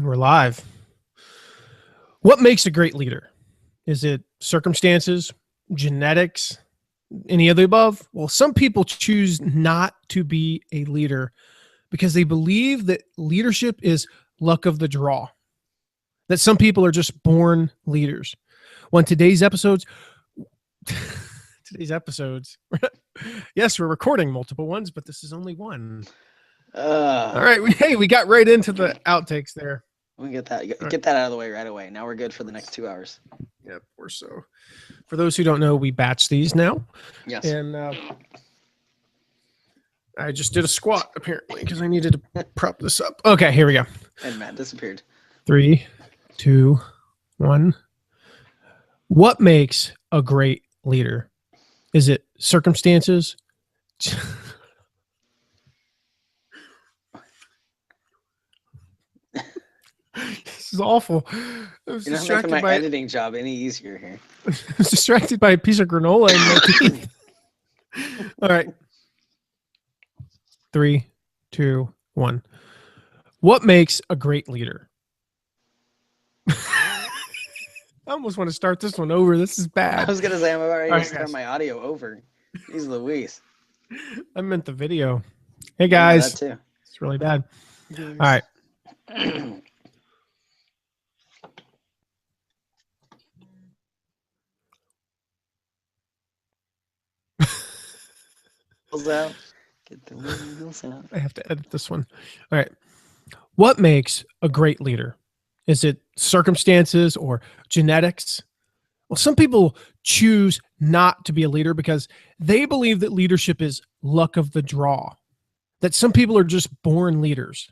And we're live. What makes a great leader? Is it circumstances, genetics, any of the above? Well, some people choose not to be a leader because they believe that leadership is luck of the draw, that some people are just born leaders. Well, in today's episodes, yes, we're recording multiple ones, but this is only one. All right. We got right into the outtakes there. We get that out of the way right away. Now we're good for the next 2 hours. Yep, or so. For those who don't know, we batch these now. Yes. And I just did a squat apparently because I needed to prop this up. Okay, here we go. And Matt disappeared. 3, 2, 1. What makes a great leader? Is it circumstances? This is awful. You're not making my editing job any easier here. I was distracted by a piece of granola in my teeth. All right. 3, 2, 1. What makes a great leader? I almost want to start this one over. This is bad. I was going to say I'm already going to start my audio over. Jeez Louise. I meant the video. Hey, guys. Yeah, that too. It's really bad. All right. Out. Get the wheels out. I have to edit this one. All right. What makes a great leader? Is it circumstances or genetics? Well, some people choose not to be a leader because they believe that leadership is luck of the draw, that some people are just born leaders.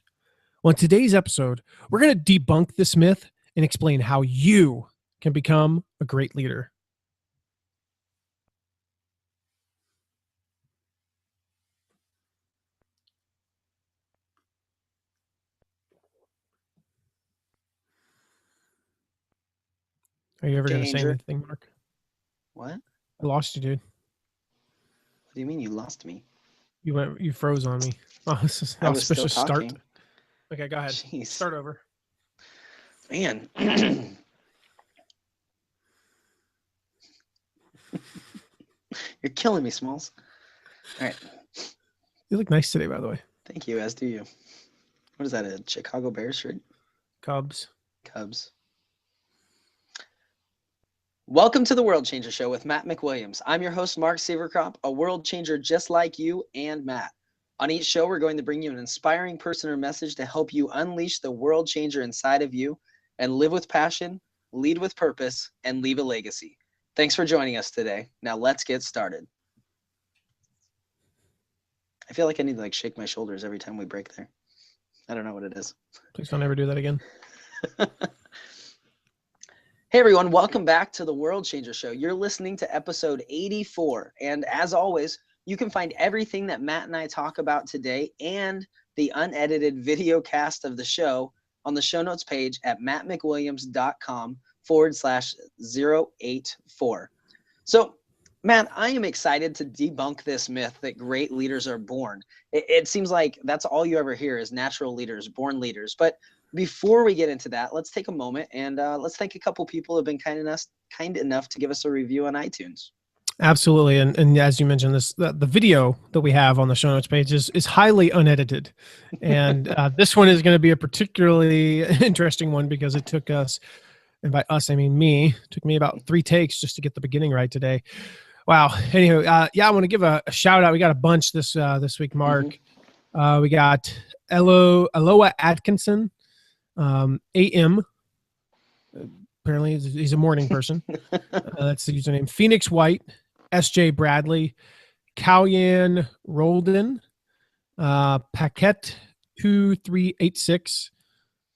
Well, in today's episode, we're going to debunk this myth and explain how you can become a great leader. Are you ever going to say anything, Mark? What? I lost you, dude. What do you mean you lost me? You froze on me. Oh, this is an auspicious start. Okay, go ahead. Jeez. Start over. Man. You're killing me, Smalls. All right. You look nice today, by the way. Thank you, as do you. What is that, a Chicago Bears shirt? Cubs. Welcome to the World Changer Show with Matt McWilliams. I'm your host, Mark Severkrop, a world changer just like you and Matt. On each show, we're going to bring you an inspiring person or message to help you unleash the world changer inside of you and live with passion, lead with purpose, and leave a legacy. Thanks for joining us today. Now let's get started. I feel like I need to shake my shoulders every time we break there. I don't know what it is. Please don't ever do that again. Hey everyone, welcome back to the World Changer Show. You're listening to episode 84. And as always, you can find everything that Matt and I talk about today and the unedited video cast of the show on the show notes page at mattmcwilliams.com/084. So, Matt, I am excited to debunk this myth that great leaders are born. It seems like that's all you ever hear is natural leaders, born leaders. But before we get into that, let's take a moment and let's thank a couple people who have been kind enough to give us a review on iTunes. Absolutely. And as you mentioned, the video that we have on the show notes page is highly unedited. And this one is going to be a particularly interesting one because it took us, and by us, I mean me, took me about 3 takes just to get the beginning right today. Wow. Anyway, I want to give a shout out. We got a bunch this week, Mark. Mm-hmm. We got Aloha Atkinson, AM. Apparently he's a morning person. That's the username. Phoenix White, SJ Bradley, Kalyan Roldan, Paquette 2386,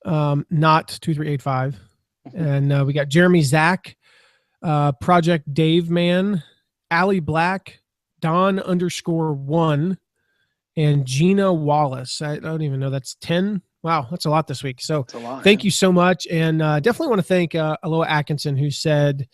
not 2385. And we got Jeremy Zach, Project Dave Man, Allie Black, Don_1, and Gina Wallace. I don't even know. That's 10. Wow, that's a lot this week. So thank you so much. And definitely want to thank Aloha Atkinson, who said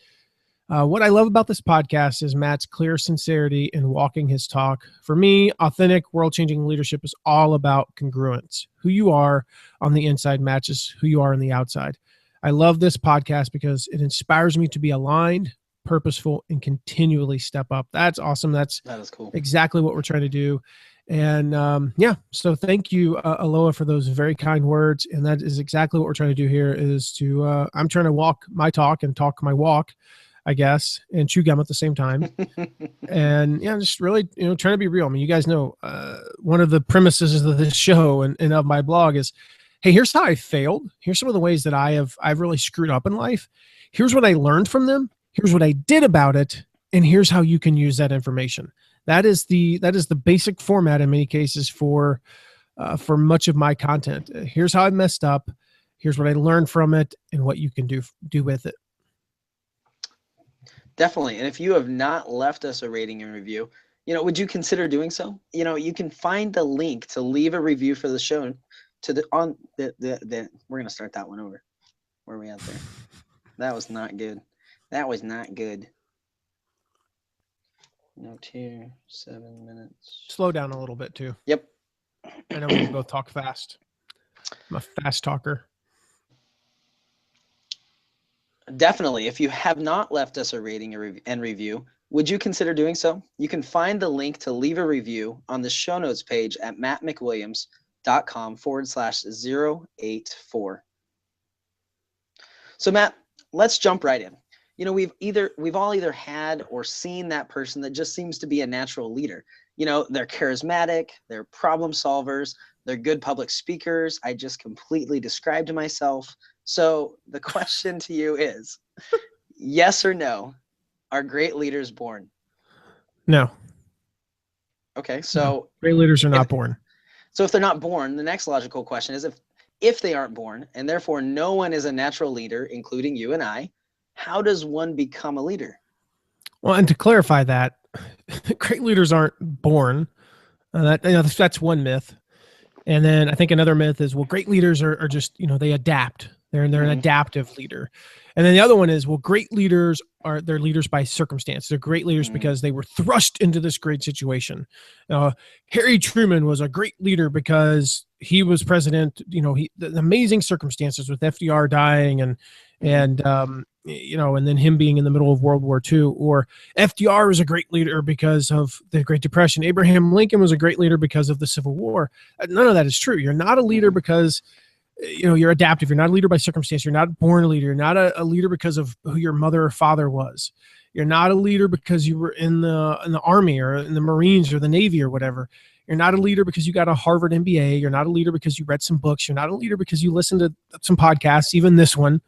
What I love about this podcast is Matt's clear sincerity in walking his talk. For me, authentic, world-changing leadership is all about congruence. Who you are on the inside matches who you are on the outside. I love this podcast because it inspires me to be aligned, purposeful, and continually step up. That's awesome. That is cool. exactly what we're trying to do. And so thank you, Aloha, for those very kind words. And that is exactly what we're trying to do here is to, I'm trying to walk my talk and talk my walk, I guess, and chew gum at the same time. And just really, trying to be real. I mean, you guys know, one of the premises of this show and of my blog is, hey, here's how I failed. Here's some of the ways that I've really screwed up in life. Here's what I learned from them. Here's what I did about it. And here's how you can use that information. That is the basic format in many cases for much of my content. Here's how I messed up. Here's what I learned from it and what you can do with it. Definitely. And if you have not left us a rating and review, would you consider doing so? You can find the link to leave a review for the show we're going to start that one over. Where are we at there? That was not good. That was not good. Note here, 7 minutes. Slow down a little bit too. Yep. I know we both talk fast. I'm a fast talker. Definitely. If you have not left us a rating and review, would you consider doing so? You can find the link to leave a review on the show notes page at mattmcwilliams.com/084. So Matt, let's jump right in. We've all either had or seen that person that just seems to be a natural leader. They're charismatic, they're problem solvers, they're good public speakers. I just completely described myself. So the question to you is, yes or no, are great leaders born? No. Okay, so no. Great leaders are not born. So if they're not born, the next logical question is if they aren't born, and therefore no one is a natural leader, including you and I, how does one become a leader? Well, and to clarify that, great leaders aren't born. That's one myth. And then I think another myth is, well, great leaders are just, they adapt. They're an adaptive leader. And then the other one is, well, great leaders they're leaders by circumstance. They're great leaders because they were thrust into this great situation. Harry Truman was a great leader because he was president, the amazing circumstances with FDR dying and then him being in the middle of World War II. Or FDR was a great leader because of the Great Depression. Abraham Lincoln was a great leader because of the Civil War. None of that is true. You're not a leader because you're adaptive. You're not a leader by circumstance. You're not born a leader. You're not a leader because of who your mother or father was. You're not a leader because you were in the Army or in the Marines or the Navy or whatever. You're not a leader because you got a Harvard MBA. You're not a leader because you read some books. You're not a leader because you listened to some podcasts, even this one.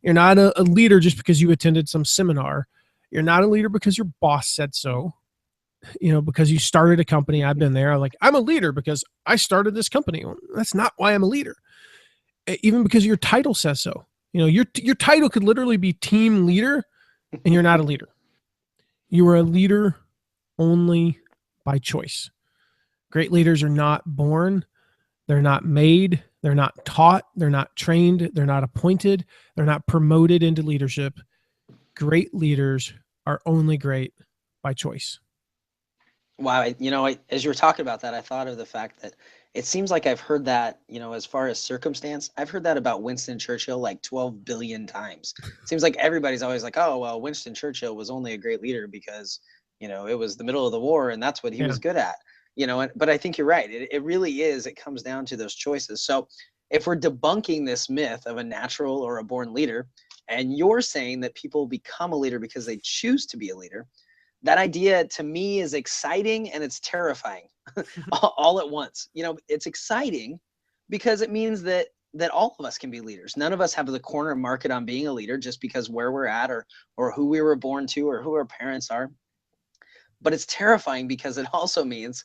You're not a leader just because you attended some seminar. You're not a leader because your boss said so. Because you started a company. I've been there. I'm a leader because I started this company. Well, that's not why I'm a leader. Even because your title says so. Your title could literally be team leader, and you're not a leader. You are a leader only by choice. Great leaders are not born. They're not made. They're not taught. They're not trained. They're not appointed. They're not promoted into leadership. Great leaders are only great by choice. Wow. As you were talking about that, I thought of the fact that it seems like I've heard that, as far as circumstance, I've heard that about Winston Churchill like 12 billion times. It seems like everybody's always like, oh, well, Winston Churchill was only a great leader because, it was the middle of the war and that's what he was good at, but I think you're right. It really is. It comes down to those choices. So if we're debunking this myth of a natural or a born leader, and you're saying that people become a leader because they choose to be a leader, that idea to me is exciting and it's terrifying all at once. It's exciting because it means that all of us can be leaders. None of us have the corner market on being a leader just because where we're at or who we were born to or who our parents are. But it's terrifying because it also means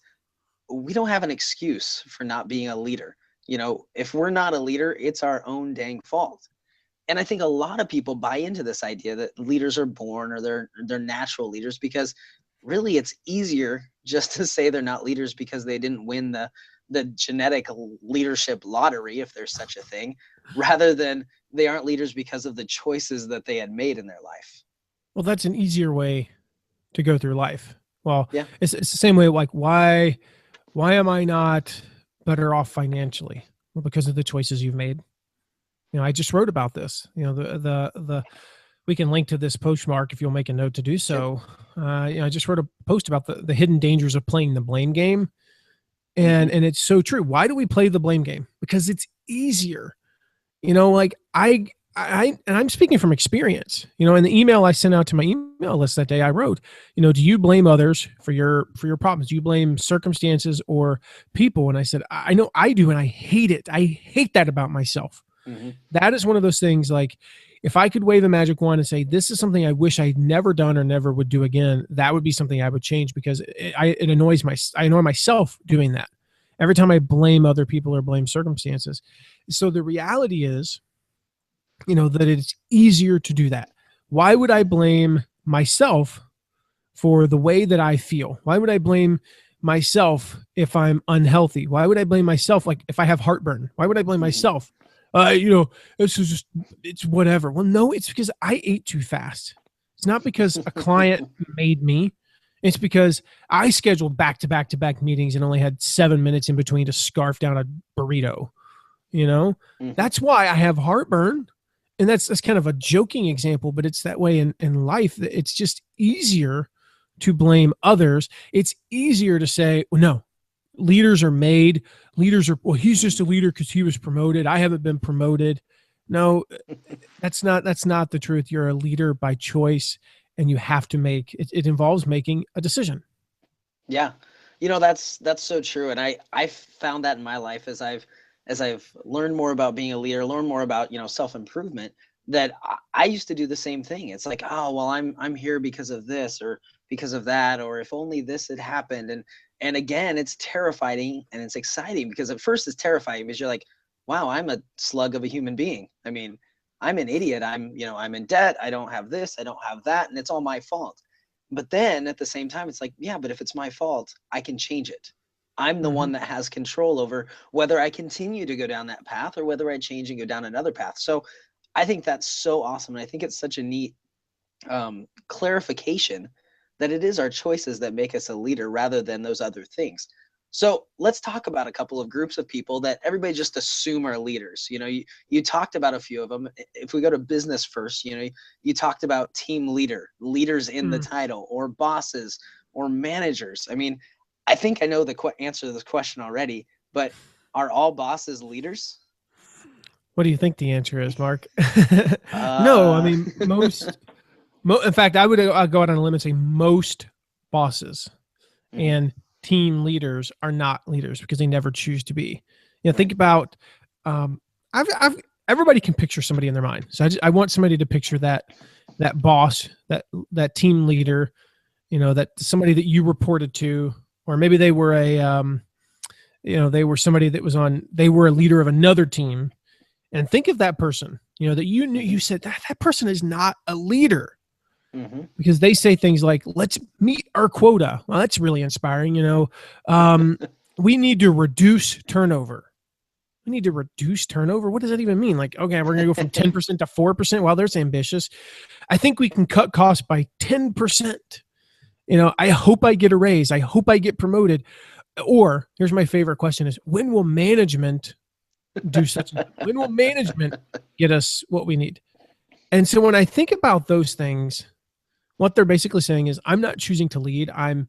we don't have an excuse for not being a leader. If we're not a leader, it's our own dang fault. And I think a lot of people buy into this idea that leaders are born or they're natural leaders because really it's easier just to say they're not leaders because they didn't win the genetic leadership lottery, if there's such a thing, rather than they aren't leaders because of the choices that they had made in their life. Well, that's an easier way to go through life. Well, Yeah. it's the same way. Like, why am I not better off financially? Well, because of the choices you've made. I just wrote about this. The we can link to this postmark if you'll make a note to do Sure. so. I just wrote a post about the hidden dangers of playing the blame game, Mm-hmm. and it's so true. Why do we play the blame game? Because it's easier. Like and I'm speaking from experience. In the email I sent out to my email list that day, I wrote, do you blame others for your problems? Do you blame circumstances or people? And I said, I know I do, and I hate it. I hate that about myself. Mm-hmm. That is one of those things, like, if I could wave a magic wand and say, this is something I wish I'd never done or never would do again, that would be something I would change, because it annoys I annoy myself doing that every time I blame other people or blame circumstances. So the reality is, that it's easier to do that. Why would I blame myself for the way that I feel? Why would I blame myself if I'm unhealthy? Why would I blame myself, like, if I have heartburn? Why would I blame Mm-hmm. myself? This is just, it's whatever. Well, no, it's because I ate too fast. It's not because a client made me. It's because I scheduled back to back to back meetings and only had 7 minutes in between to scarf down a burrito. Mm-hmm. That's why I have heartburn. And that's kind of a joking example, but it's that way in life. It's just easier to blame others. It's easier to say, well, no, leaders are made. Well, he's just a leader because he was promoted. I haven't been promoted. No, that's not the truth. You're a leader by choice, and you have to make it. It involves making a decision. Yeah. That's so true. And I found that in my life as I've learned more about being a leader, learned more about, self-improvement, that I used to do the same thing. It's like, oh, well, I'm here because of this or because of that, or if only this had happened. And again, it's terrifying and it's exciting, because at first it's terrifying because you're like, wow, I'm a slug of a human being. I mean, I'm an idiot. I'm in debt. I don't have this, I don't have that, and it's all my fault. But then at the same time, it's like, yeah, but if it's my fault, I can change it. I'm the Mm-hmm. one that has control over whether I continue to go down that path or whether I change and go down another path. So I think that's so awesome. And I think it's such a neat clarification that it is our choices that make us a leader rather than those other things. So let's talk about a couple of groups of people that everybody just assume are leaders. You talked about a few of them. If we go to business first, you talked about team leader, leaders in the Mm. title, or bosses, or managers. I mean, I think I know the answer to this question already, but are all bosses leaders? What do you think the answer is, Mark? No, I Uh, mean, in fact, I'll go out on a limb and say most bosses mhm, and team leaders are not leaders because they never choose to be. Think right. about, um, I've everybody can picture somebody in their mind. So I want somebody to picture that boss, that team leader, that somebody that you reported to, or maybe they were they were somebody that was they were a leader of another team. And think of that person, that you knew. Hmm. You said that person is not a leader, Hmm. because they say things like, let's meet our quota. Well, that's really inspiring. Um, we need to reduce turnover. We need to reduce turnover. What does that even mean? Like, okay, we're going to go from 10% to 4%. Wow, there's ambitious. I think we can cut costs by 10%. I hope I get a raise. I hope I get promoted. Or here's my favorite question is, when will management do such and such? When will management get us what we need? And so when I think about those things, what they're basically saying is, I'm not choosing to lead. I'm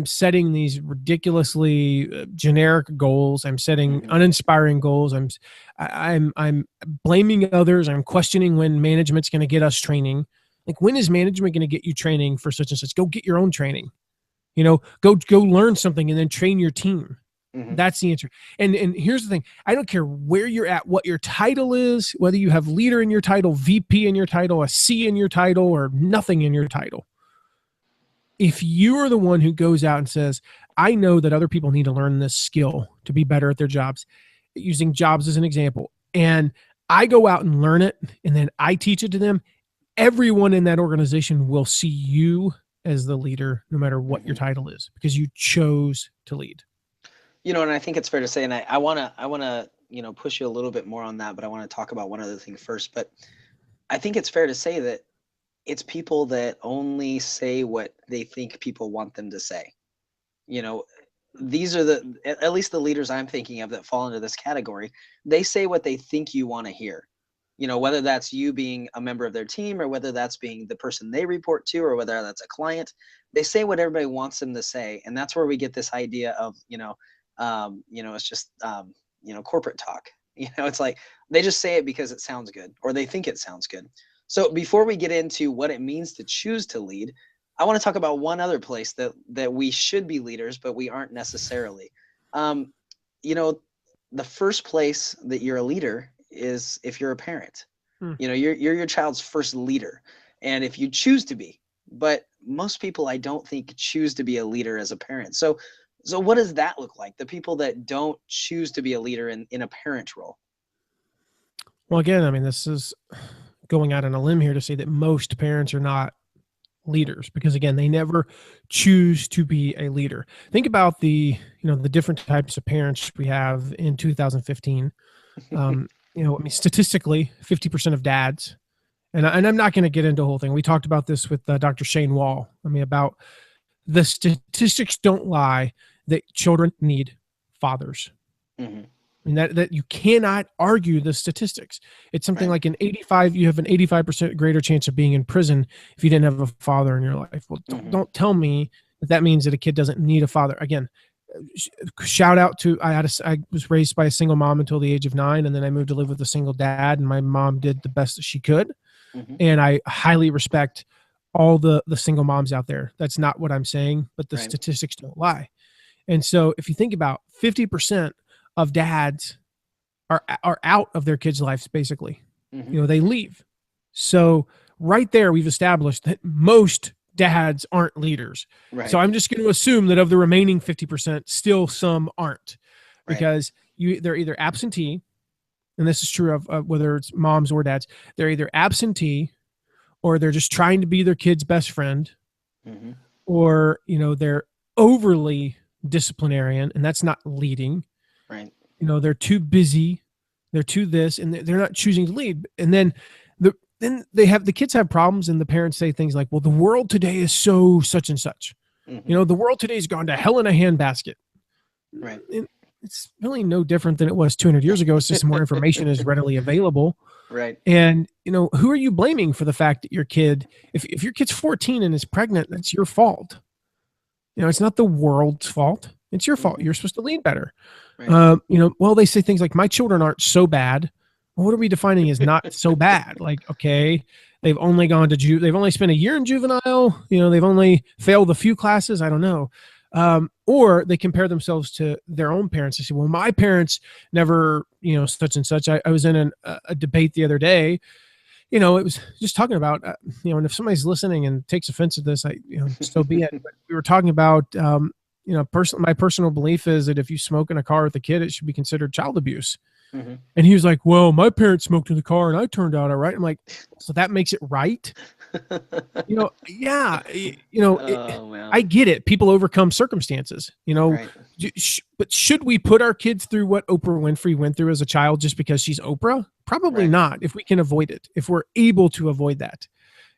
setting these ridiculously generic goals. I'm setting Hmm. uninspiring goals. I'm blaming others. I'm questioning when management's going to get us training. Like, when is management going to get you training for such and such? Go get your own training. Go learn something and then train your team. Hmm. That's the answer. And here's the thing. I don't care where you're at, what your title is, whether you have leader in your title, VP in your title, a C in your title, or nothing in your title. If you are the one who goes out and says, I know that other people need to learn this skill to be better at their jobs, using jobs as an example, and I go out and learn it, and then I teach it to them, everyone in that organization will see you as the leader, no matter what your Hmm. title is, because you chose to lead. And I think it's fair to say, and I wanna, push you a little bit more on that, but I want to talk about one other thing first. But I think it's fair to say that it's people that only say what they think people want them to say. You know, these are at least the leaders I'm thinking of that fall into this category. They say what they think you want to hear. You know, whether that's you being a member of their team, or whether that's being the person they report to, or whether that's a client, they say what everybody wants them to say. And that's where we get this idea of, it's just, corporate talk. It's like they just say it because it sounds good, or they think it sounds good. So before we get into what it means to choose to lead, I want to talk about one other place that we should be leaders, but we aren't necessarily. Um, you know, the first place that you're a leader is if you're a parent. You're your child's first leader, and if you choose to be. But most people, I don't think, choose to be a leader as a parent. So what does that look like? The people that don't choose to be a leader in a parent role. Well, again, I mean, this is going out on a limb here to say that most parents are not leaders, because again, they never choose to be a leader. Think about the different types of parents we have in 2015. I mean, statistically 50% of dads, and I'm not going to get into the whole thing. We talked about this with Dr. Shane Wall. I mean, about the statistics don't lie that children need fathers. Mm-hmm. I mean, that you cannot argue the statistics. It's something like you have an 85% greater chance of being in prison if you didn't have a father in your life. Well, don't tell me that means that a kid doesn't need a father. Again, shout out to, I was raised by a single mom until the age of 9. And then I moved to live with a single dad, and my mom did the best that she could. And I highly respect all the single moms out there. That's not what I'm saying, but the statistics don't lie. And so if you think about 50% of dads are out of their kids' lives, basically. They leave. So right there, we've established that most dads aren't leaders. So I'm just going to assume that of the remaining 50%, still some aren't, because they're either absentee, and this is true of whether it's moms or dads. They're either absentee, or they're just trying to be their kid's best friend, or they're overly disciplinarian, and that's not leading. They're too busy, they're too this, and they're not choosing to lead. And then the kids have problems, and the parents say things like, well, the world today is so such and such. The world today has gone to hell in a handbasket. And it's really no different than it was 200 years ago. It's just more information is readily available. And who are you blaming for the fact that your kid, if your kid's 14 and is pregnant, that's your fault. It's not the world's fault. It's your fault. You're supposed to lead better. Well, they say things like, my children aren't so bad. Well, what are we defining as not so bad? Like, okay, they've only gone to they've only spent a year in juvenile, they've only failed a few classes. I don't know. Or they compare themselves to their own parents. They say, well, my parents never, such and such. I was in a debate the other day. It was just talking about, and if somebody's listening and takes offense to this, so be it. But we were talking about, my personal belief is that if you smoke in a car with a kid, it should be considered child abuse. And he was like, well, my parents smoked in the car and I turned out all right. I'm like, so that makes it right? Yeah. I get it. People overcome circumstances, but should we put our kids through what Oprah Winfrey went through as a child just because she's Oprah? Probably not, if we can avoid it, if we're able to avoid that.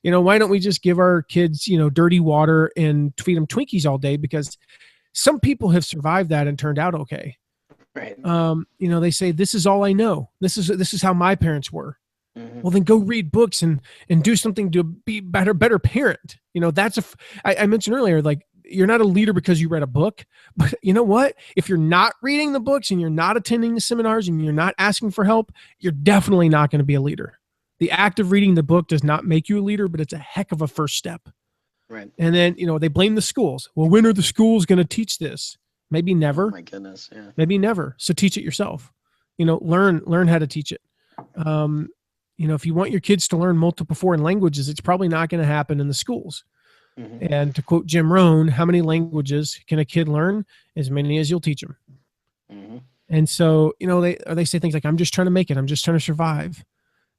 Why don't we just give our kids, dirty water and feed them Twinkies all day? Because some people have survived that and turned out okay. They say, this is all I know. This is how my parents were. Well, then go read books and do something to be better parent. I mentioned earlier, like, you're not a leader because you read a book, but you know what? If you're not reading the books and you're not attending the seminars and you're not asking for help, you're definitely not going to be a leader. The act of reading the book does not make you a leader, but it's a heck of a first step. And then, they blame the schools. Well, when are the schools going to teach this? Maybe never. Oh my goodness. Yeah. Maybe never. So teach it yourself. Learn how to teach it. If you want your kids to learn multiple foreign languages, it's probably not going to happen in the schools. And to quote Jim Rohn, how many languages can a kid learn? As many as you'll teach them. And so, they say things like, I'm just trying to make it. I'm just trying to survive.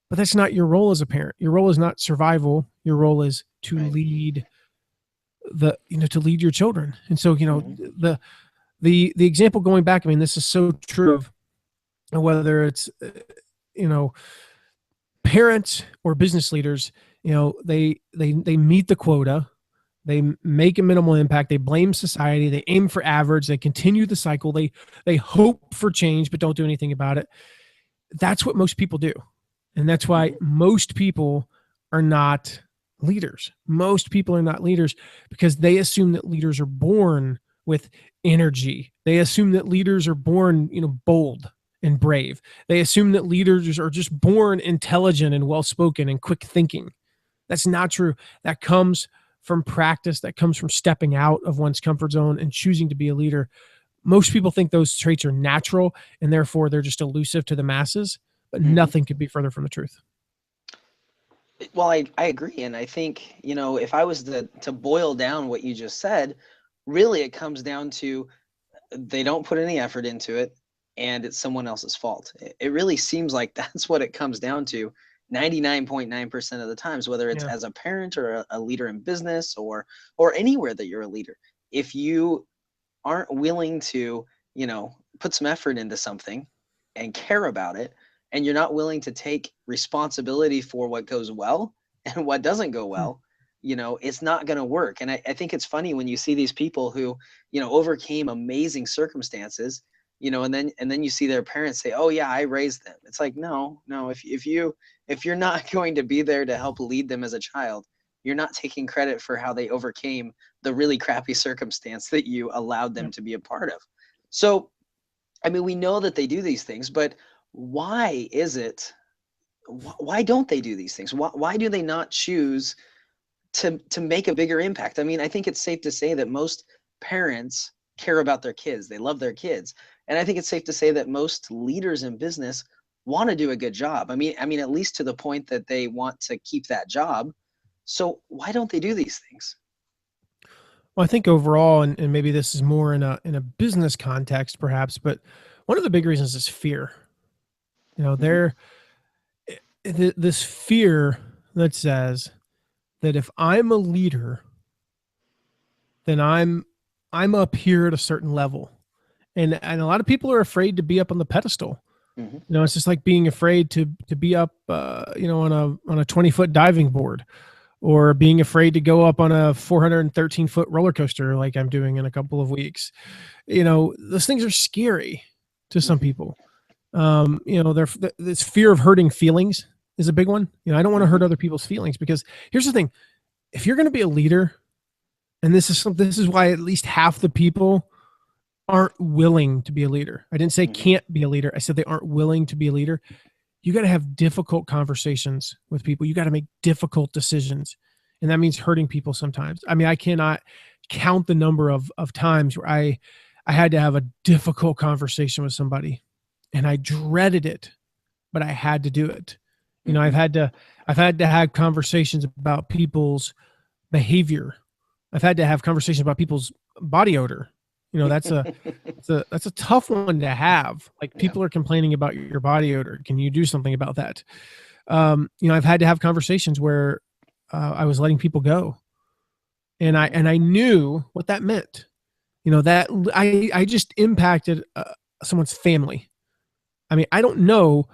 But that's not your role as a parent. Your role is not survival. Your role is to lead to lead your children. And so, the example going back, I mean, this is so true of whether it's, parents or business leaders. They meet the quota, they make a minimal impact, they blame society, they aim for average, they continue the cycle, they hope for change but don't do anything about it. That's what most people do. And that's why most people are not leaders. Most people are not leaders because they assume that leaders are born with energy. They assume that leaders are born, bold and brave. They assume that leaders are just born intelligent and well-spoken and quick thinking. That's not true. That comes from practice. That comes from stepping out of one's comfort zone and choosing to be a leader. Most people think those traits are natural and therefore they're just elusive to the masses, but nothing could be further from the truth. Well, I agree. And I think, if I was to boil down what you just said, really it comes down to they don't put any effort into it and it's someone else's fault. It really seems like that's what it comes down to 99.9% of the times, whether it's as a parent or a leader in business or anywhere that you're a leader. If you aren't willing to, put some effort into something and care about it, and you're not willing to take responsibility for what goes well and what doesn't go well, it's not going to work. And I think it's funny when you see these people who, overcame amazing circumstances, and then you see their parents say, oh yeah, I raised them. It's like, no, if you're not going to be there to help lead them as a child, you're not taking credit for how they overcame the really crappy circumstance that you allowed them to be a part of. So, I mean, we know that they do these things, but why don't they do these things? Why do they not choose to make a bigger impact? I mean, I think it's safe to say that most parents care about their kids. They love their kids. And I think it's safe to say that most leaders in business want to do a good job. I mean, at least to the point that they want to keep that job. So why don't they do these things? Well, I think overall, and maybe this is more in a business context, perhaps, but one of the big reasons is fear. This fear that says that if I'm a leader, then I'm up here at a certain level, and a lot of people are afraid to be up on the pedestal. It's just like being afraid to be up, on a 20-foot diving board, or being afraid to go up on a 413-foot roller coaster like I'm doing in a couple of weeks. Those things are scary to some people. This fear of hurting feelings is a big one. I don't want to hurt other people's feelings, because here's the thing: if you're going to be a leader, and this is why at least half the people aren't willing to be a leader. I didn't say can't be a leader. I said they aren't willing to be a leader. You got to have difficult conversations with people. You got to make difficult decisions. And that means hurting people sometimes. I mean, I cannot count the number of times where I had to have a difficult conversation with somebody, and I dreaded it, but I had to do it. I've had to have conversations about people's behavior. I've had to have conversations about people's body odor. That's a tough one to have. Like, people are complaining about your body odor. Can you do something about that? I've had to have conversations where I was letting people go, and I knew what that meant. That I just impacted someone's family. I mean, I don't know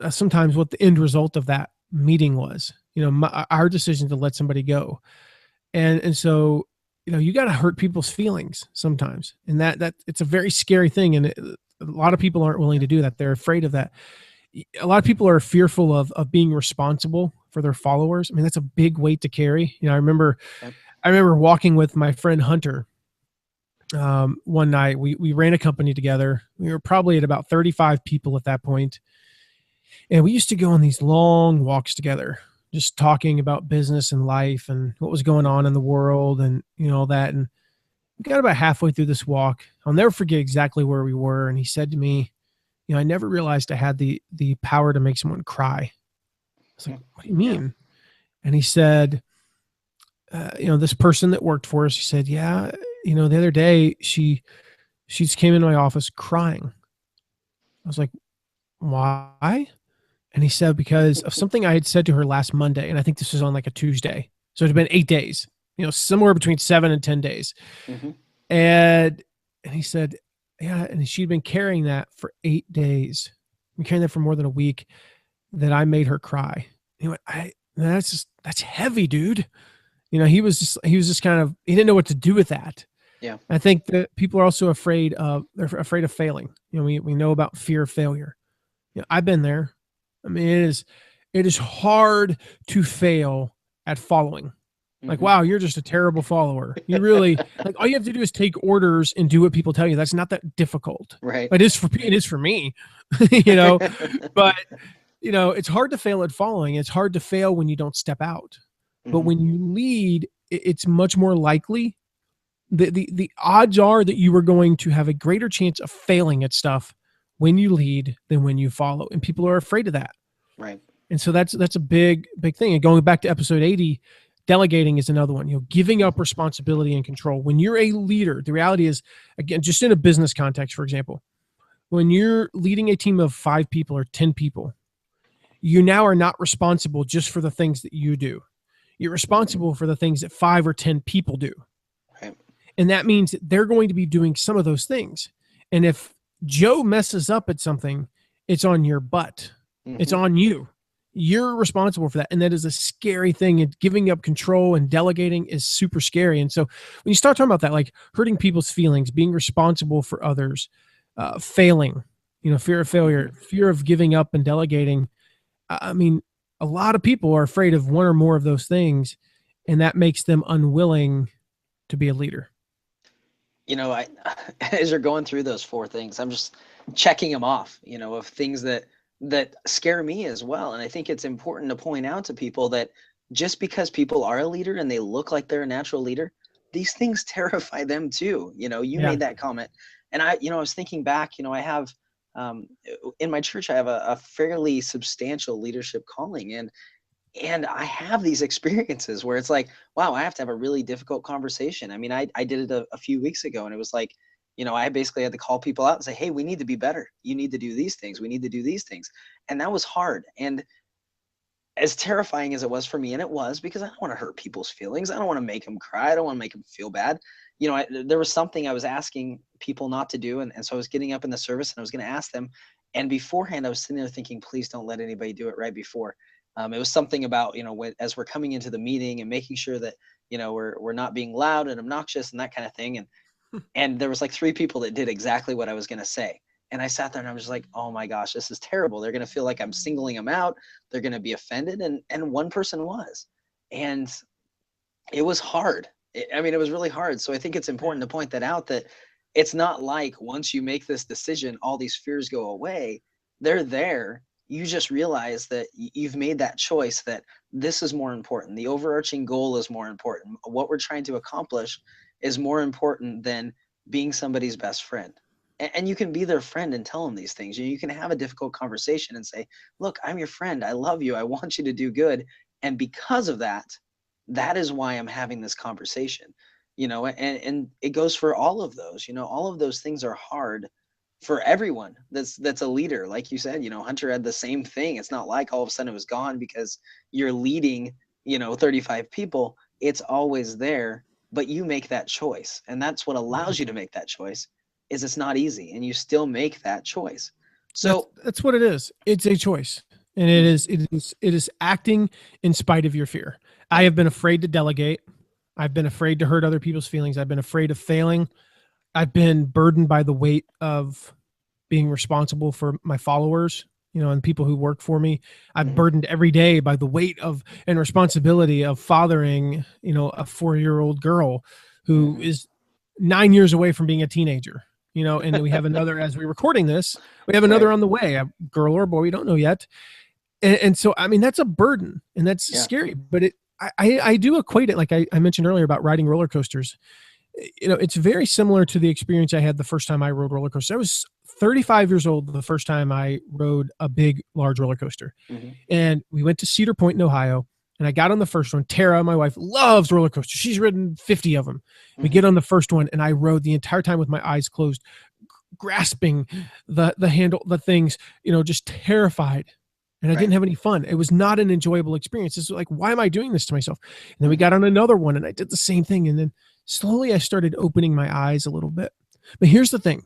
sometimes what the end result of that meeting was. Our decision to let somebody go, and so you got to hurt people's feelings sometimes, and that it's a very scary thing, and a lot of people aren't willing to do that. They're afraid of that. A lot of people are fearful of being responsible for their followers. I mean, that's a big weight to carry. I remember walking with my friend Hunter. One night we ran a company together. We were probably at about 35 people at that point. And we used to go on these long walks together, just talking about business and life and what was going on in the world and, all that. And we got about halfway through this walk. I'll never forget exactly where we were. And he said to me, I never realized I had the power to make someone cry. I was like, what do you mean? And he said, this person that worked for us, he said, yeah, the other day she just came into my office crying. I was like, why? And he said, because of something I had said to her last Monday. And I think this was on like a Tuesday. So it had been 8 days, somewhere between 7 and 10 days. And he said, yeah. And she'd been carrying that for 8 days. Been carrying that for more than a week, that I made her cry. That's heavy, dude. He was just kind of, he didn't know what to do with that. Yeah. I think that people are also they're afraid of failing. We know about fear of failure. I've been there. I mean, it is hard to fail at following. Like, Hmm. wow, you're just a terrible follower. You really, like, all you have to do is take orders and do what people tell you. That's not that difficult. Right. It is for me, but it's hard to fail at following. It's hard to fail when you don't step out. But Hmm. when you lead, it's much more likely. The odds are that you are going to have a greater chance of failing at stuff when you lead than when you follow. And people are afraid of that. Right. And so that's a big thing. And going back to episode 80, delegating is another one. Giving up responsibility and control. When you're a leader, the reality is, again, just in a business context, for example, when you're leading a team of 5 people or 10 people, you now are not responsible just for the things that you do. You're responsible for the things that 5 or 10 people do. Right. And that means that they're going to be doing some of those things. And if Joe messes up at something, it's on your butt. It's Hmm. on you. You're responsible for that. And that is a scary thing. And giving up control and delegating is super scary. And so when you start talking about that, like hurting people's feelings, being responsible for others, failing, fear of failure, fear of giving up and delegating. I mean, a lot of people are afraid of one or more of those things, and that makes them unwilling to be a leader. I as you're going through those 4 things, I'm just checking them off, of things that scare me as well. And I think it's important to point out to people that just because people are a leader and they look like they're a natural leader, these things terrify them too. You Yeah. made that comment. And I was thinking back, I have um, in my church, I have a fairly substantial leadership calling. And I have these experiences where it's like, wow, I have to have a really difficult conversation. I mean, I did it a few weeks ago, and it was like, I basically had to call people out and say, hey, we need to be better. You need to do these things. We need to do these things. And that was hard. And as terrifying as it was for me, and it was, because I don't want to hurt people's feelings. I don't want to make them cry. I don't want to make them feel bad. There was something I was asking people not to do. And so I was getting up in the service and I was going to ask them. And beforehand, I was sitting there thinking, please don't let anybody do it right before. It was something about, as we're coming into the meeting and making sure that, we're not being loud and obnoxious and that kind of thing. And there was like 3 people that did exactly what I was going to say. And I sat there and I was like, oh my gosh, this is terrible. They're going to feel like I'm singling them out. They're going to be offended. And one person was. And it was hard. It was really hard. So I think it's important to point that out, that it's not like once you make this decision, all these fears go away. They're there. You just realize that you've made that choice, that this is more important. The overarching goal is more important. What we're trying to accomplish is more important than being somebody's best friend. And you can be their friend and tell them these things. You can have a difficult conversation and say, look, I'm your friend. I love you. I want you to do good. And because of that, that is why I'm having this conversation. And it goes for all of those. All of those things are hard for everyone that's a leader. Like you said, Hunter had the same thing. It's not like all of a sudden it was gone because you're leading 35 people. It's always there, but you make that choice, and that's what allows you to make that choice. Is it's not easy, and you still make that choice. So That's what it is. It's a choice. And it mhm, is acting in spite of your fear. I right. have been afraid to delegate. I've been afraid to hurt other people's feelings. I've been afraid of failing. I've been burdened by the weight of being responsible for my followers, and people who work for me. I'm Mhm, burdened every day by the weight of and responsibility of fathering, a 4-year-old girl who mhm. is 9 years away from being a teenager. And we have another, as we're recording this, we have Right. another on the way, a girl or a boy, we don't know yet. And so, I mean, that's a burden and that's Yeah. scary, but I do equate it, like I mentioned earlier about riding roller coasters. It's very similar to the experience I had the first time I rode roller coasters. I was 35 years old the first time I rode a big, large roller coaster. Mhm, And we went to Cedar Point in Ohio. And I got on the first one. Tara, my wife, loves roller coasters. She's ridden 50 of them. We mhm. get on the first one, and I rode the entire time with my eyes closed, grasping the handle, the things, just terrified. And I Right. didn't have any fun. It was not an enjoyable experience. It's like, why am I doing this to myself? And then we Mhm, got on another one, and I did the same thing. And then slowly I started opening my eyes a little bit. But here's the thing.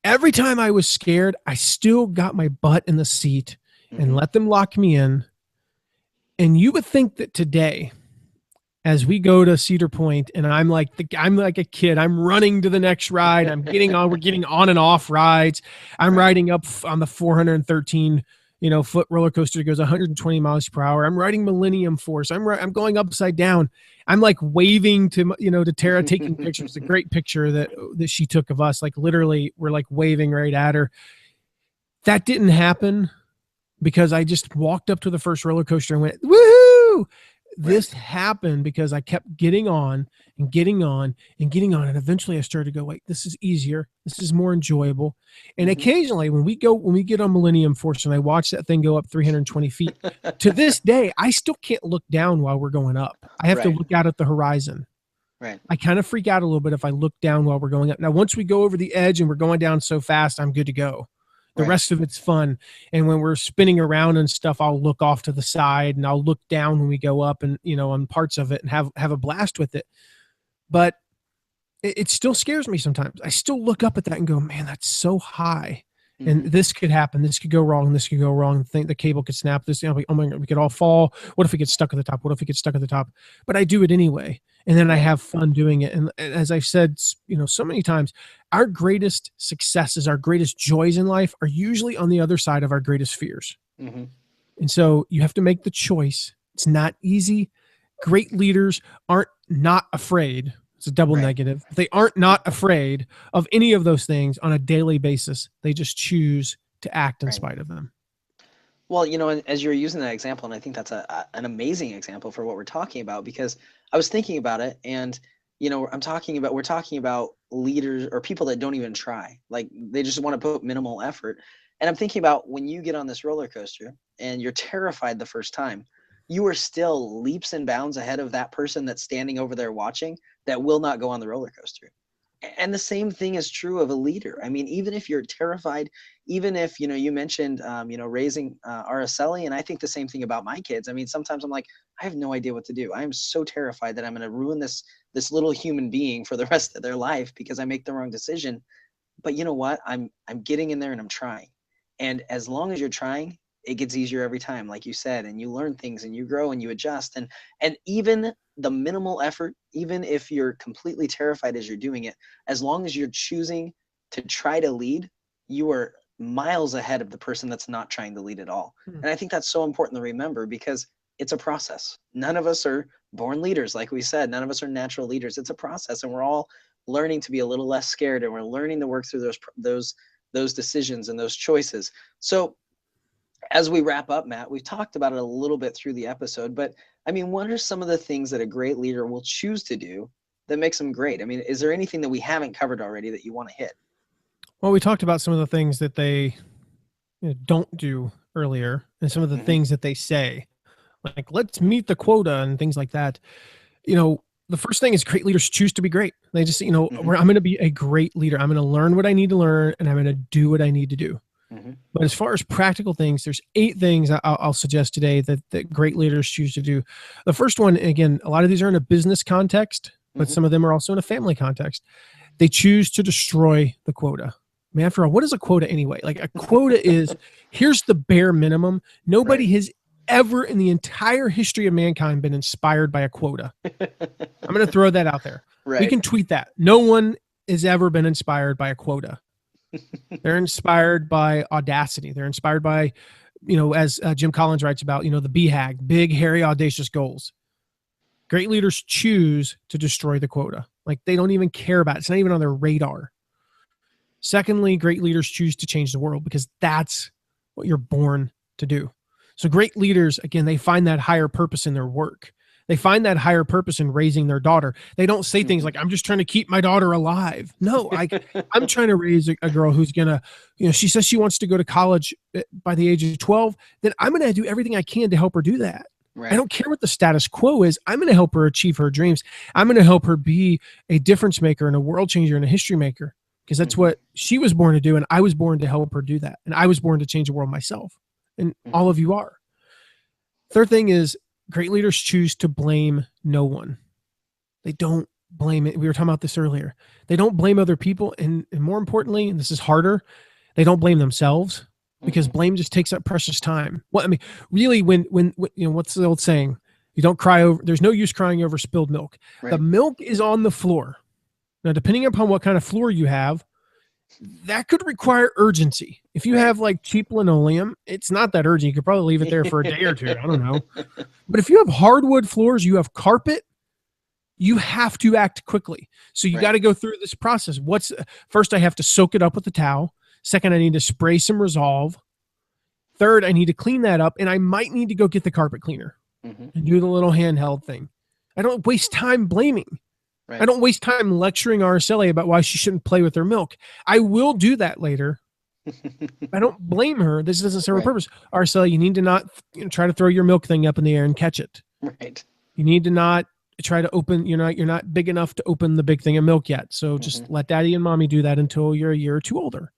Every time I was scared, I still got my butt in the seat and mhm. let them lock me in. And you would think that today, as we go to Cedar Point, and I'm like a kid, I'm running to the next ride. We're getting on and off rides. I'm riding up on the 413, foot roller coaster that goes 120 miles per hour. I'm riding Millennium Force. I'm going upside down. I'm like waving to Tara, taking pictures. A great picture that she took of us. Like literally, we're like waving right at her. That didn't happen because I just walked up to the first roller coaster and went, woohoo! This happened because I kept getting on and getting on and getting on. And eventually I started to go, wait, this is easier. This is more enjoyable. And occasionally when we get on Millennium Force and I watch that thing go up 320 feet, to this day, I still can't look down while we're going up. I have to look out at the horizon. Right. I kind of freak out a little bit if I look down while we're going up. Now, once we go over the edge and we're going down so fast, I'm good to go. The rest of it's fun. And when we're spinning around and stuff, I'll look off to the side and I'll look down when we go up and, on parts of it and have a blast with it. But it still scares me sometimes. I still look up at that and go, man, that's so high. And this could happen. This could go wrong. This could go wrong. Think the cable could snap. This, oh my God, we could all fall. What if we get stuck at the top? What if we get stuck at the top? But I do it anyway. And then I have fun doing it. And as I've said, so many times, our greatest successes, our greatest joys in life are usually on the other side of our greatest fears. And so you have to make the choice. It's not easy. Great leaders aren't not afraid. It's a double negative. They aren't not afraid of any of those things on a daily basis. They just choose to act in spite of them. Well, as you're using that example, and I think that's an amazing example for what we're talking about, because I was thinking about it, and we're talking about leaders or people that don't even try, like they just want to put minimal effort. And I'm thinking about when you get on this roller coaster and you're terrified the first time, you are still leaps and bounds ahead of that person that's standing over there watching that will not go on the roller coaster. And the same thing is true of a leader. I mean, even if you're terrified, even if, you mentioned, raising Araceli, and I think the same thing about my kids. I mean, sometimes I'm like, I have no idea what to do. I am so terrified that I'm going to ruin this little human being for the rest of their life because I make the wrong decision. But you know what? I'm getting in there and I'm trying. And as long as you're trying, it gets easier every time, like you said, and you learn things and you grow and you adjust. And even the minimal effort, even if you're completely terrified as you're doing it, as long as you're choosing to try to lead, you are miles ahead of the person that's not trying to lead at all. And I think that's so important to remember because it's a process. None of us are born leaders. Like we said, none of us are natural leaders. It's a process, and we're all learning to be a little less scared, and we're learning to work through those decisions and those choices. So as we wrap up, Matt, we've talked about it a little bit through the episode, but I mean, what are some of the things that a great leader will choose to do that makes them great? I mean, is there anything that we haven't covered already that you want to hit? Well, we talked about some of the things that they don't do earlier and some of the things that they say, like, let's meet the quota and things like that. The first thing is great leaders choose to be great. They just, I'm going to be a great leader. I'm going to learn what I need to learn and I'm going to do what I need to do. But as far as practical things, there's 8 things I'll suggest today that great leaders choose to do. The first one, again, a lot of these are in a business context, but some of them are also in a family context. They choose to destroy the quota. I mean, after all, what is a quota anyway? Like a quota is, here's the bare minimum. Nobody has ever in the entire history of mankind been inspired by a quota. I'm going to throw that out there. We can tweet that. No one has ever been inspired by a quota. They're inspired by audacity. They're inspired by, as Jim Collins writes about, the BHAG, big, hairy, audacious goals. Great leaders choose to destroy the quota. Like they don't even care about it. It's not even on their radar. Secondly, great leaders choose to change the world because that's what you're born to do. So great leaders, again, they find that higher purpose in their work. They find that higher purpose in raising their daughter. They don't say things like, I'm just trying to keep my daughter alive. No, I'm trying to raise a girl who's going to, she says she wants to go to college by the age of 12. Then I'm going to do everything I can to help her do that. I don't care what the status quo is. I'm going to help her achieve her dreams. I'm going to help her be a difference maker and a world changer and a history maker because that's what she was born to do. And I was born to help her do that. And I was born to change the world myself. And all of you are. Third thing is, great leaders choose to blame no one. They don't blame it. We were talking about this earlier. They don't blame other people. And more importantly, and this is harder, they don't blame themselves. because blame just takes up precious time. Well, I mean, really, when what's the old saying? You don't cry over. There's no use crying over spilled milk. Right. The milk is on the floor. Now, depending upon what kind of floor you have, that could require urgency. If you have like cheap linoleum, it's not that urgent. You could probably leave it there for a day or two. I don't know. But if you have hardwood floors, you have carpet, you have to act quickly. So you got to go through this process. First, I have to soak it up with a towel. Second, I need to spray some Resolve. Third, I need to clean that up, and I might need to go get the carpet cleaner and do the little handheld thing. I don't waste time blaming. I don't waste time lecturing RSLA about why she shouldn't play with her milk. I will do that later. I don't blame her. This doesn't serve a purpose. RSLA, you need to not try to throw your milk thing up in the air and catch it. Right. You need to not try to open. You're not big enough to open the big thing of milk yet. So just let daddy and mommy do that until you're a year or two older.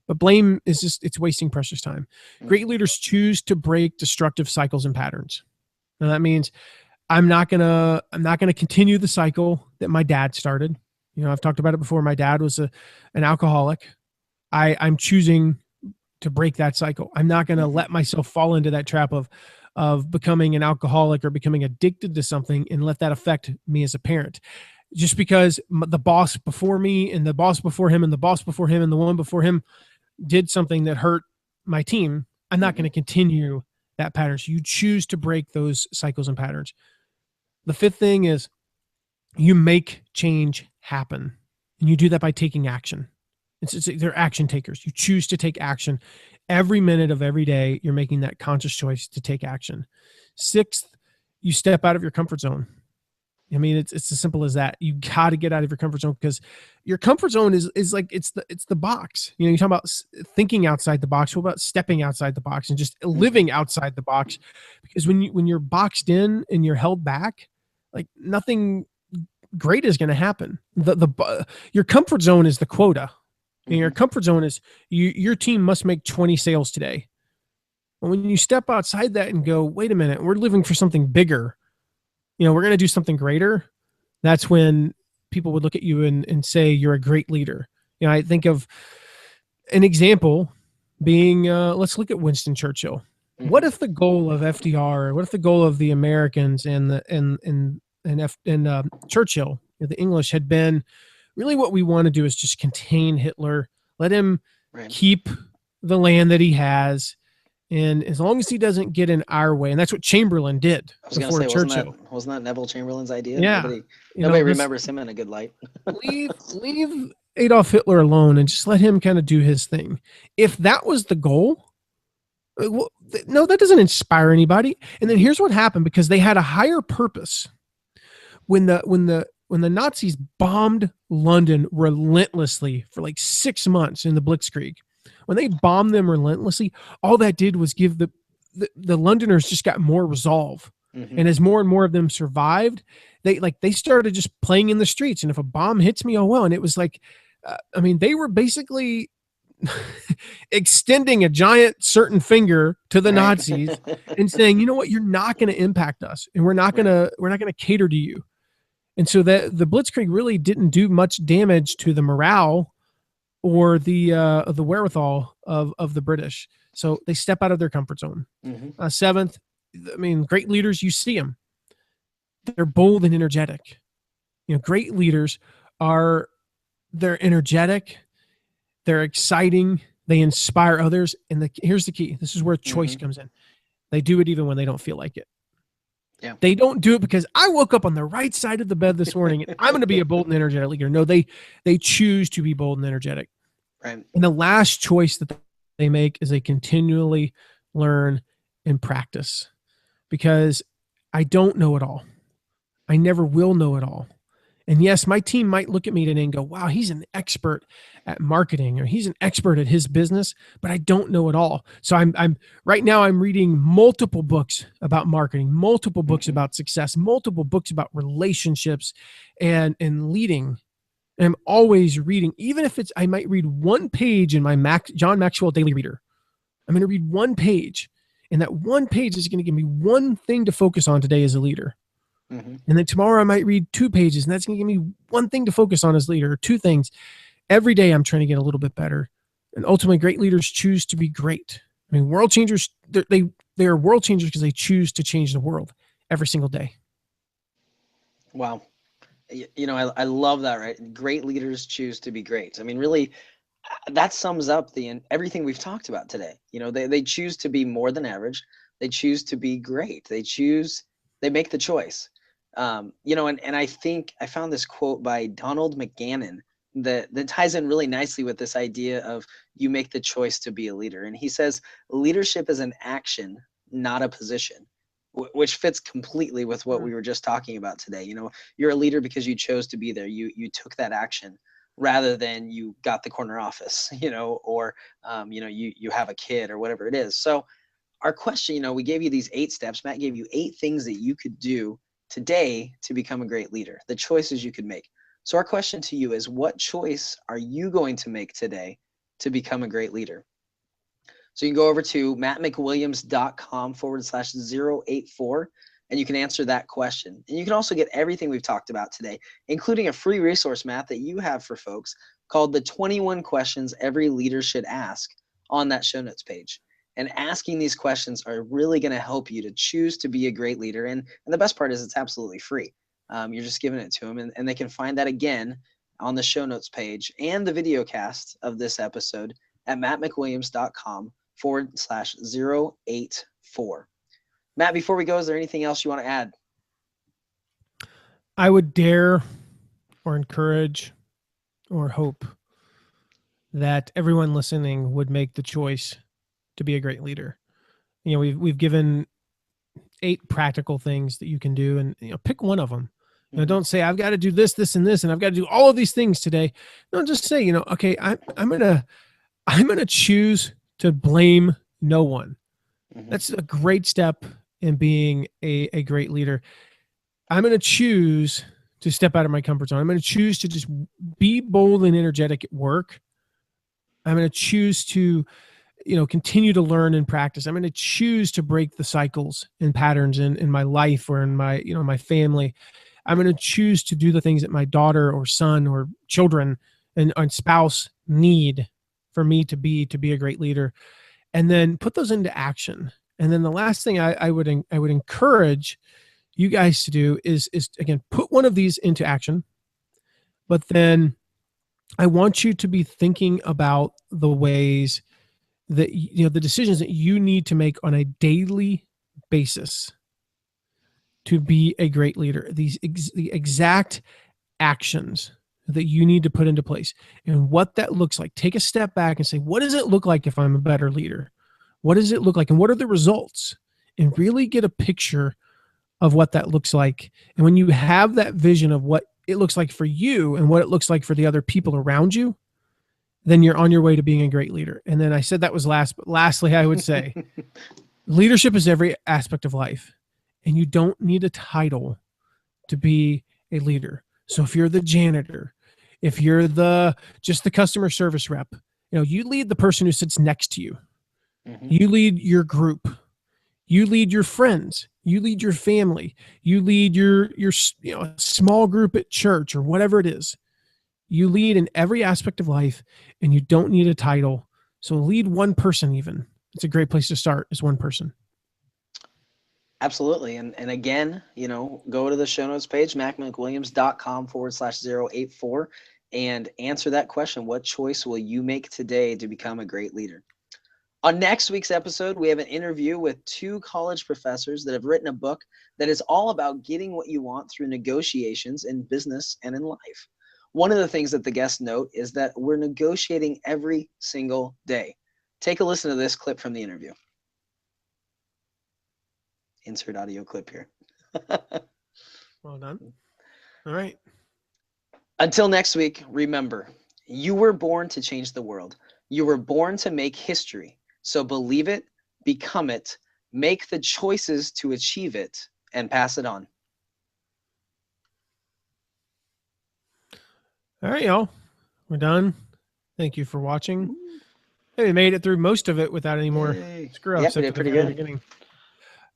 But blame is just, it's wasting precious time. Great leaders choose to break destructive cycles and patterns. Now that means I'm not gonna continue the cycle that my dad started. I've talked about it before. My dad was an alcoholic. I'm choosing to break that cycle. I'm not gonna let myself fall into that trap of becoming an alcoholic or becoming addicted to something and let that affect me as a parent. Just because the boss before me and the boss before him and the boss before him and the one before him did something that hurt my team, I'm not going to continue that pattern. So you choose to break those cycles and patterns. The fifth thing is you make change happen, and you do that by taking action. They're action takers. You choose to take action. Every minute of every day, you're making that conscious choice to take action. Sixth, you step out of your comfort zone. I mean, it's as simple as that. You got to get out of your comfort zone, because your comfort zone is like, it's the box. You talk about thinking outside the box. What about stepping outside the box and just living outside the box? Because when you're boxed in and you're held back, like nothing great is going to happen. Your comfort zone is the quota. And your comfort zone is your team must make 20 sales today. But when you step outside that and go, wait a minute, we're living for something bigger. We're going to do something greater. That's when people would look at you and say, you're a great leader. I think of an example being, let's look at Winston Churchill. What if the goal of FDR, what if the goal of the Americans and Churchill, the English, had been really what we want to do is just contain Hitler, let him keep the land that he has. And as long as he doesn't get in our way, and that's what Chamberlain did before Churchill. Wasn't that Neville Chamberlain's idea? Yeah. Nobody remembers him in a good light. leave Adolf Hitler alone and just let him kind of do his thing. If that was the goal, no, that doesn't inspire anybody. And then here's what happened, because they had a higher purpose. When the Nazis bombed London relentlessly for like 6 months in the Blitzkrieg, when they bombed them relentlessly, all that did was give the Londoners just got more resolve. And as more and more of them survived, they started just playing in the streets. And if a bomb hits me, oh well. And it was like, they were basically extending a giant certain finger to the Nazis and saying, you know what, you're not going to impact us, and we're not going to cater to you. And so that the Blitzkrieg really didn't do much damage to the morale or the wherewithal of the British. So they step out of their comfort zone. Seventh, great leaders, you see them. They're bold and energetic. Great leaders they're energetic, they're exciting, they inspire others. And here's the key. This is where choice comes in. They do it even when they don't feel like it. Yeah. They don't do it because I woke up on the right side of the bed this morning and I'm going to be a bold and energetic leader. No, they choose to be bold and energetic. Right. And the last choice that they make is they continually learn and practice, because I don't know it all. I never will know it all. And yes, my team might look at me today and go, wow, he's an expert at marketing, or he's an expert at his business, but I don't know it all. So I'm right now I'm reading multiple books about marketing, multiple books about success, multiple books about relationships and leading. And I'm always reading, even if I might read one page in my John Maxwell Daily Reader. I'm going to read one page, and that one page is going to give me one thing to focus on today as a leader. And then tomorrow I might read 2 pages, and that's going to give me one thing to focus on as leader, or 2 things. Every day I'm trying to get a little bit better. And ultimately, great leaders choose to be great. I mean, world changers, they are world changers because they choose to change the world every single day. Wow. I love that, right? Great leaders choose to be great. I mean, really, that sums up everything we've talked about today. They choose to be more than average. They choose to be great. They make the choice. And I think I found this quote by Donald McGannon that ties in really nicely with this idea of you make the choice to be a leader. And he says, leadership is an action, not a position, which fits completely with what we were just talking about today. You're a leader because you chose to be there. You took that action rather than you got the corner office, or you have a kid or whatever it is. So our question, we gave you these 8 steps. Matt gave you 8 things that you could do today to become a great leader, the choices you could make. So our question to you is, what choice are you going to make today to become a great leader? So you can go over to mattmcwilliams.com/084, and you can answer that question. And you can also get everything we've talked about today, including a free resource, Matt, that you have for folks called the 21 Questions Every Leader Should Ask on that show notes page. And asking these questions are really going to help you to choose to be a great leader. And the best part is it's absolutely free. You're just giving it to them, and they can find that again on the show notes page and the video cast of this episode at mattmcwilliams.com/084. Matt, before we go, is there anything else you want to add? I would dare or encourage or hope that everyone listening would make the choice to be a great leader. We've given 8 practical things that you can do, and pick one of them. Don't say I've got to do this, this, and this, and I've got to do all of these things today. No, just say, okay, I'm gonna choose to blame no one. That's a great step in being a great leader. I'm going to choose to step out of my comfort zone. I'm going to choose to just be bold and energetic at work. I'm going to choose to, continue to learn and practice. I'm going to choose to break the cycles and patterns in my life or in my, my family. I'm going to choose to do the things that my daughter or son or children and spouse need for me to be a great leader, and then put those into action. And then the last thing I would encourage you guys to do is again, put one of these into action, but then I want you to be thinking about the ways that, the decisions that you need to make on a daily basis to be a great leader, the exact actions that you need to put into place and what that looks like. Take a step back and say, what does it look like if I'm a better leader? What does it look like? And what are the results? And really get a picture of what that looks like. And when you have that vision of what it looks like for you and what it looks like for the other people around you, then you're on your way to being a great leader. And then I said that was last, but lastly, I would say leadership is every aspect of life, and you don't need a title to be a leader. So if you're the janitor, if you're just the customer service rep, you lead the person who sits next to you. You lead your group. You lead your friends. You lead your family. You lead your small group at church or whatever it is. You lead in every aspect of life, and you don't need a title. So lead one person even. It's a great place to start, is one person. Absolutely. And again, go to the show notes page, mattmcwilliams.com/084, and answer that question. What choice will you make today to become a great leader? On next week's episode, we have an interview with 2 college professors that have written a book that is all about getting what you want through negotiations in business and in life. One of the things that the guests note is that we're negotiating every single day. Take a listen to this clip from the interview. Insert audio clip here. Well done. All right. Until next week, remember, you were born to change the world. You were born to make history. So believe it, become it, make the choices to achieve it, and pass it on. All right, y'all. We're done. Thank you for watching. Hey, we made it through most of it without any more screw-ups Yep, at the pretty very good. beginning.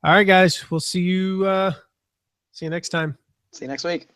All right, guys. We'll see you next time. See you next week.